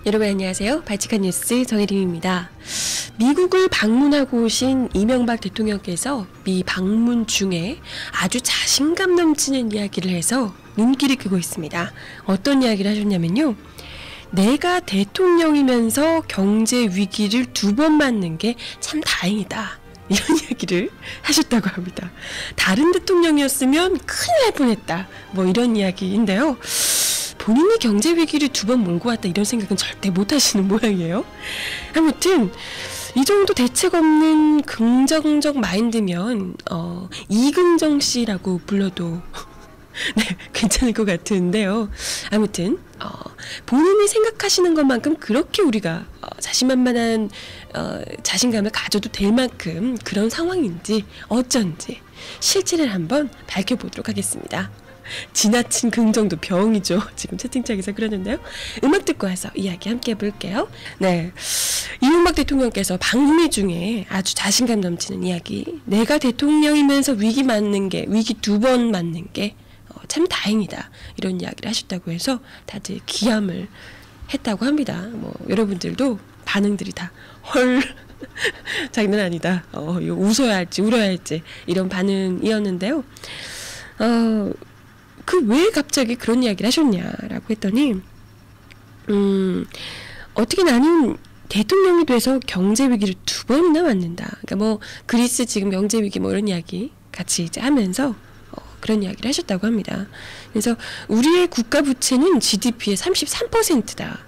여러분 안녕하세요. 발칙한 뉴스 정혜림입니다. 미국을 방문하고 오신 이명박 대통령께서 미 방문 중에 아주 자신감 넘치는 이야기를 해서 눈길이 끄고 있습니다. 어떤 이야기를 하셨냐면요. 내가 대통령이면서 경제 위기를 2번 맞는 게 참 다행이다. 이런 이야기를 하셨다고 합니다. 다른 대통령이었으면 큰일 날 뻔했다. 뭐 이런 이야기인데요. 본인이 경제 위기를 2번 몰고 왔다 이런 생각은 절대 못 하시는 모양이에요. 아무튼 이 정도 대책 없는 긍정적 마인드면 이긍정 씨라고 불러도 네, 괜찮을 것 같은데요. 아무튼 본인이 생각하시는 것만큼 그렇게 우리가 자신만만한 자신감을 가져도 될 만큼 그런 상황인지 어쩐지 실체를 한번 밝혀보도록 하겠습니다. 지나친 긍정도 병이죠. 지금 채팅창에서 그러는데요. 음악 듣고 와서 이야기 함께 해볼게요. 네, 이명박 대통령께서 방미 중에 아주 자신감 넘치는 이야기, 내가 대통령이면서 위기 2번 맞는 게 참 다행이다, 이런 이야기를 하셨다고 해서 다들 기함을 했다고 합니다. 뭐 여러분들도 반응들이 다 헐 장난 아니다, 이거 웃어야 할지 울어야 할지 이런 반응이었는데요. 그 왜 갑자기 그런 이야기를 하셨냐라고 했더니 어떻게 나는 대통령이 돼서 경제 위기를 2번이나 맞는다. 그러니까 뭐 그리스 지금 경제 위기 뭐 이런 이야기 같이 이제 하면서 그런 이야기를 하셨다고 합니다. 그래서 우리의 국가 부채는 GDP의 33%다.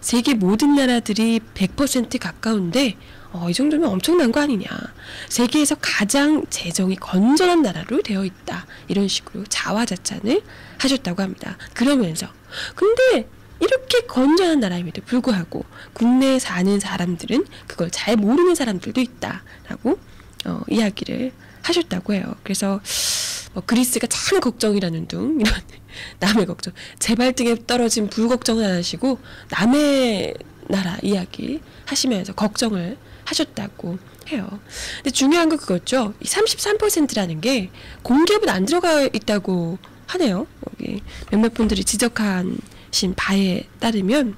세계 모든 나라들이 100% 가까운데 이 정도면 엄청난 거 아니냐. 세계에서 가장 재정이 건전한 나라로 되어 있다. 이런 식으로 자화자찬을 하셨다고 합니다. 그러면서 근데 이렇게 건전한 나라임에도 불구하고 국내에 사는 사람들은 그걸 잘 모르는 사람들도 있다라고 이야기를 하셨다고 해요. 그래서 그리스가 참 걱정이라는 둥, 이런 남의 걱정, 제 발등에 떨어진 불 걱정은 안 하시고 남의 나라 이야기 하시면서 걱정을 하셨다고 해요. 근데 중요한 건 그거죠. 이 33%라는 게 공기업은 안 들어가 있다고 하네요. 여기 몇몇 분들이 지적하신 바에 따르면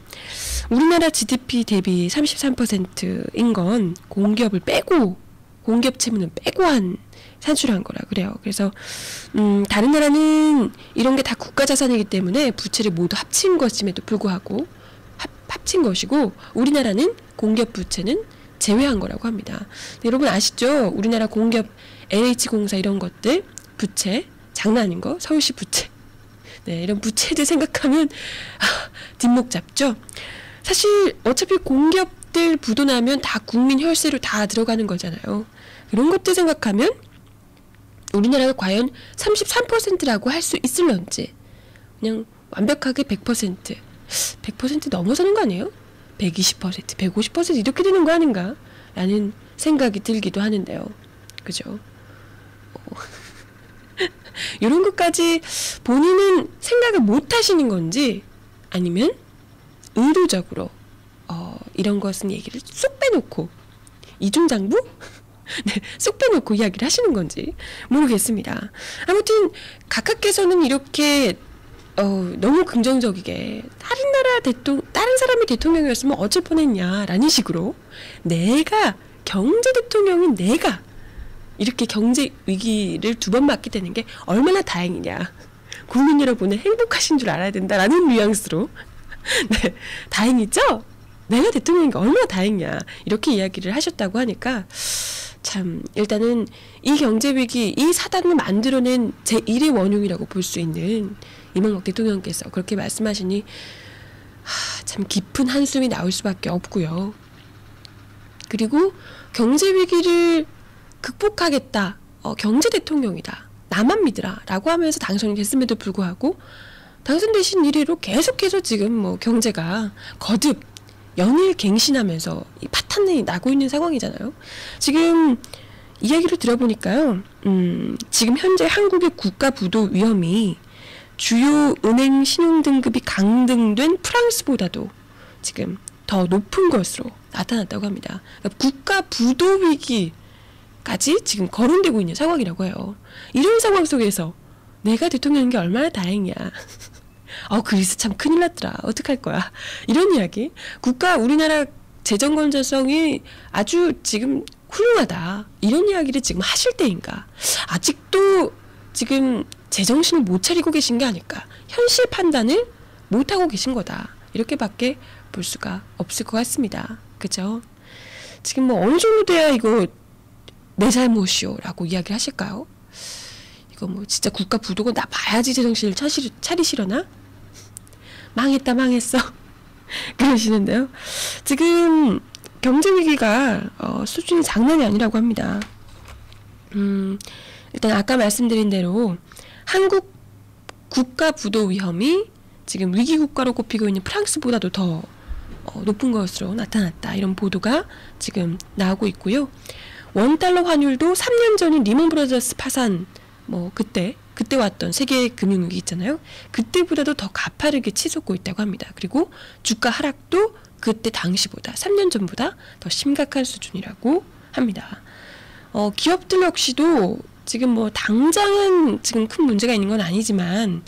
우리나라 GDP 대비 33%인 건 공기업을 빼고, 공기업 채무는 빼고 산출한 거라 그래요. 그래서 다른 나라는 이런 게 다 국가 자산이기 때문에 부채를 모두 합친 것임에도 불구하고 합친 것이고, 우리나라는 공기업 부채는 제외한 거라고 합니다. 여러분 아시죠? 우리나라 공기업 LH공사 이런 것들 부채 장난 아닌 거, 서울시 부채, 네, 이런 부채들 생각하면 뒷목 잡죠. 사실 어차피 공기업들 부도 나면 다 국민 혈세로 다 들어가는 거잖아요. 이런 것들 생각하면 우리나라가 과연 33%라고 할 수 있을런지, 그냥 완벽하게 100% 넘어서는 거 아니에요? 120%, 150% 이렇게 되는 거 아닌가? 라는 생각이 들기도 하는데요. 그죠? 이런 것까지 본인은 생각을 못 하시는 건지, 아니면 의도적으로 이런 것은 얘기를 쏙 빼놓고 이중장부? 네, 쏙 빼놓고 이야기를 하시는 건지 모르겠습니다. 아무튼 각하께서는 이렇게 너무 긍정적이게 다른 사람이 대통령이었으면 어쩔 뻔했냐라는 식으로 내가 경제 대통령인 내가 이렇게 경제 위기를 2번 맞게 되는 게 얼마나 다행이냐, 국민 여러분은 행복하신 줄 알아야 된다라는 뉘앙스로 네, 다행이죠? 내가 대통령인 게 얼마나 다행이냐, 이렇게 이야기를 하셨다고 하니까 참 일단은 이 경제 위기, 이 사단을 만들어낸 제1의 원흉이라고 볼 수 있는 이명박 대통령께서 그렇게 말씀하시니 참 깊은 한숨이 나올 수밖에 없고요. 그리고 경제 위기를 극복하겠다, 경제 대통령이다, 나만 믿으라 라고 하면서 당선이 됐음에도 불구하고 당선되신 이래로 계속해서 지금 뭐 경제가 거듭 연일 갱신하면서 이 파탄이 나고 있는 상황이잖아요. 지금 이야기를 들어보니까요, 지금 현재 한국의 국가 부도 위험이 주요 은행 신용등급이 강등된 프랑스보다도 지금 더 높은 것으로 나타났다고 합니다. 그러니까 국가 부도 위기까지 지금 거론되고 있는 상황이라고 해요. 이런 상황 속에서 내가 대통령인 게 얼마나 다행이야. 그리스 참 큰일 났더라. 어떡할 거야. 이런 이야기. 우리나라 재정 건전성이 아주 지금 훌륭하다. 이런 이야기를 지금 하실 때인가. 아직도 지금 제정신을 못 차리고 계신 게 아닐까. 현실 판단을 못하고 계신 거다. 이렇게밖에 볼 수가 없을 것 같습니다. 그죠? 지금 뭐 어느 정도 돼야 이거 내 잘못이요 라고 이야기를 하실까요? 이거 뭐 진짜 국가 부도가 나 봐야지 제정신을 차리시려나? 망했다 망했어 그러시는데요. 지금 경제 위기가 수준이 장난이 아니라고 합니다. 일단 아까 말씀드린 대로 한국 국가 부도 위험이 지금 위기 국가로 꼽히고 있는 프랑스보다도 더 높은 것으로 나타났다. 이런 보도가 지금 나오고 있고요. 원달러 환율도 3년 전인 리먼 브라더스 파산 그때 왔던 세계 금융위기 있잖아요. 그때보다도 더 가파르게 치솟고 있다고 합니다. 그리고 주가 하락도 그때 당시보다 3년 전보다 더 심각한 수준이라고 합니다. 기업들 역시도 지금 당장은 지금 큰 문제가 있는 건 아니지만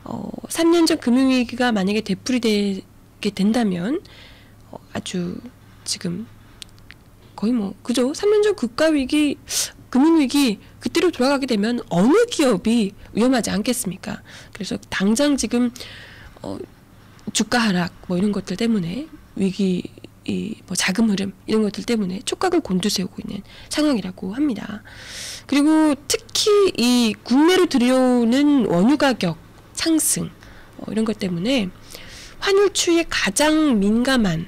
3년 전 금융위기가 만약에 되풀이되게 된다면 아주 지금 거의 그죠? 3년 전 국가위기, 금융위기 그때로 돌아가게 되면 어느 기업이 위험하지 않겠습니까? 그래서 당장 지금 주가 하락 이런 것들 때문에 위기 자금 흐름 이런 것들 때문에 촉각을 곤두세우고 있는 상황이라고 합니다. 그리고 특히 이 국내로 들여오는 원유 가격 상승 이런 것 때문에 환율 추이에 가장 민감한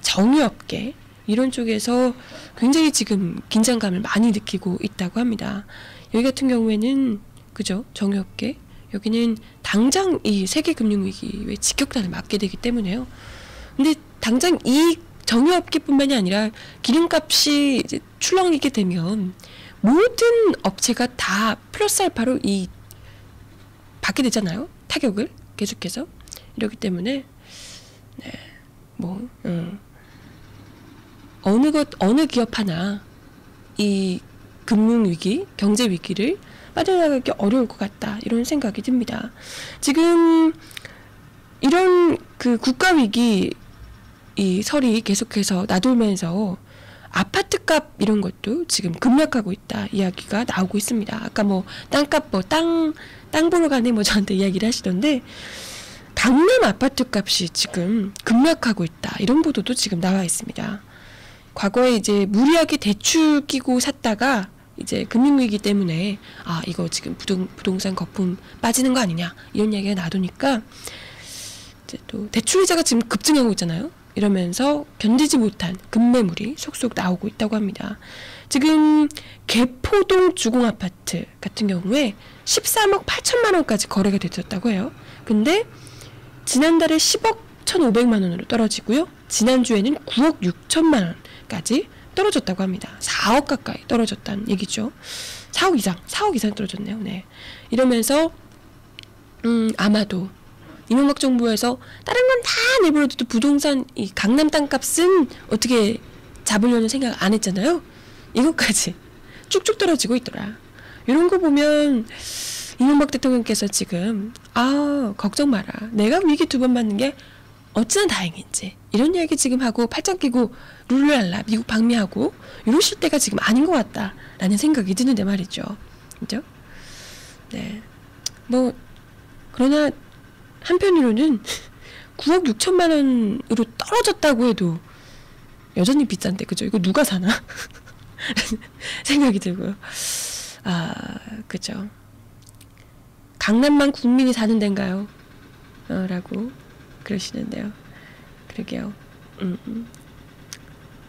정유업계 이런 쪽에서 굉장히 지금 긴장감을 많이 느끼고 있다고 합니다. 여기 같은 경우에는 그죠? 정유업계 여기는 당장 이 세계 금융위기의 직격탄을 맞게 되기 때문에요. 근데 당장 이 정유업계뿐만이 아니라 기름값이 이제 출렁이게 되면 모든 업체가 다 플러스 알파로 받게 되잖아요. 타격을 계속해서. 이렇기 때문에 어느 기업 하나 이 금융위기, 경제위기를 빠져나가기 어려울 것 같다. 이런 생각이 듭니다. 지금 이런 그 국가위기 이 설이 계속해서 나돌면서 아파트값 이런 것도 지금 급락하고 있다. 이야기가 나오고 있습니다. 아까 땅값 땅 보러 가네 저한테 이야기를 하시던데 강남 아파트 값이 지금 급락하고 있다. 이런 보도도 지금 나와 있습니다. 과거에 이제 무리하게 대출 끼고 샀다가 이제 금융위기 때문에 이거 지금 부동산 거품 빠지는 거 아니냐 이런 이야기가 나도니까 이제 또 대출이자가 지금 급증하고 있잖아요. 이러면서 견디지 못한 급매물이 속속 나오고 있다고 합니다. 지금 개포동 주공아파트 같은 경우에 13억 8천만 원까지 거래가 됐었다고 해요. 근데 지난달에 10억 1,500만 원으로 떨어지고요. 지난주에는 9억 6천만 원까지 떨어졌다고 합니다. 4억 가까이 떨어졌다는 얘기죠. 4억 이상 떨어졌네요. 네. 이러면서 아마도 이명박 정부에서 다른 건 다 내버려둬도 부동산 이 강남 땅값은 어떻게 잡으려는 생각 안 했잖아요. 이것까지 쭉쭉 떨어지고 있더라. 이런 거 보면 이명박 대통령께서 지금 걱정 마라. 내가 위기 2번 맞는 게 어찌나 다행인지 이런 이야기 지금 하고 팔짱 끼고 룰루랄라 미국 방미하고 이러실 때가 지금 아닌 것 같다라는 생각이 드는데 말이죠. 그죠? 네. 그러나 한편으로는 9억 6천만 원으로 떨어졌다고 해도 여전히 비싼데 그죠? 이거 누가 사나? 생각이 들고요. 그죠. 강남만 국민이 사는 데인가요? 라고 그러시는데요. 그러게요.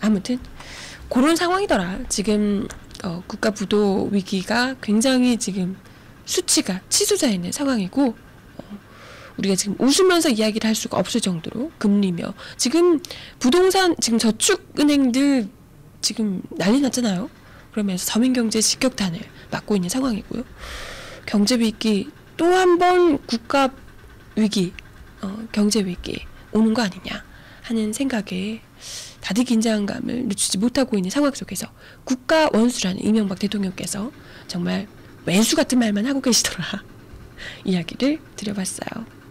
아무튼 그런 상황이더라. 지금 국가 부도 위기가 굉장히 지금 수치가 치솟아 있는 상황이고 우리가 지금 웃으면서 이야기를 할 수가 없을 정도로 금리며 지금 부동산 지금 저축은행들 지금 난리 났잖아요. 그러면서 서민경제 직격탄을 맞고 있는 상황이고요. 경제 위기 또 한 번 국가 위기, 경제 위기 오는 거 아니냐 하는 생각에 다들 긴장감을 늦추지 못하고 있는 상황 속에서 국가 원수라는 이명박 대통령께서 정말 왼수 같은 말만 하고 계시더라. 이야기를 드려봤어요.